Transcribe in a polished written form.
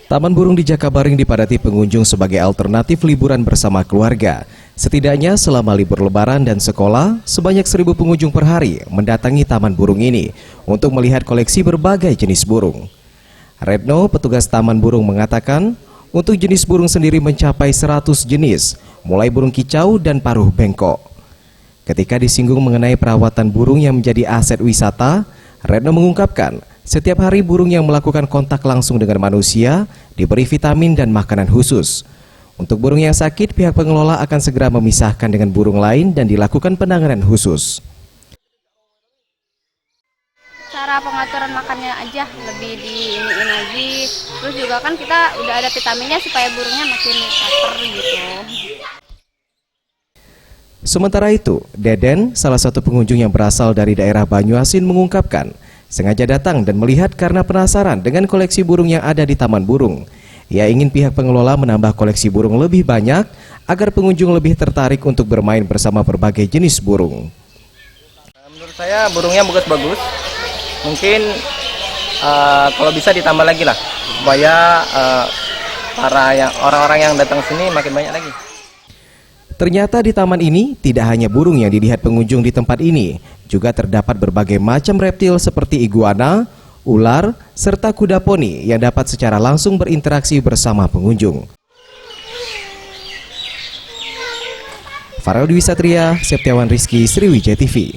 Taman burung di Jakabaring dipadati pengunjung sebagai alternatif liburan bersama keluarga. Setidaknya selama libur lebaran dan sekolah, sebanyak 1.000 pengunjung per hari mendatangi taman burung ini untuk melihat koleksi berbagai jenis burung. Retno, petugas taman burung, mengatakan untuk jenis burung sendiri mencapai 100 jenis, mulai burung kicau dan paruh bengkok. Ketika disinggung mengenai perawatan burung yang menjadi aset wisata, Retno mengungkapkan setiap hari burung yang melakukan kontak langsung dengan manusia diberi vitamin dan makanan khusus. Untuk burung yang sakit, pihak pengelola akan segera memisahkan dengan burung lain dan dilakukan penanganan khusus. Cara pengaturan makannya aja lebih diiniin lagi. Terus juga kan kita udah ada vitaminnya supaya burungnya makin lapar gitu. Sementara itu, Deden, salah satu pengunjung yang berasal dari daerah Banyuasin, mengungkapkan sengaja datang dan melihat karena penasaran dengan koleksi burung yang ada di Taman Burung. Ia ingin pihak pengelola menambah koleksi burung lebih banyak agar pengunjung lebih tertarik untuk bermain bersama berbagai jenis burung. Menurut saya burungnya bagus-bagus. Mungkin kalau bisa ditambah lagi lah, supaya orang-orang yang datang sini makin banyak lagi. Ternyata di taman ini tidak hanya burung yang dilihat pengunjung di tempat ini, juga terdapat berbagai macam reptil seperti iguana, ular, serta kuda poni yang dapat secara langsung berinteraksi bersama pengunjung. Farel Dwi Satria, Septiawan Rizky, Sriwijaya TV.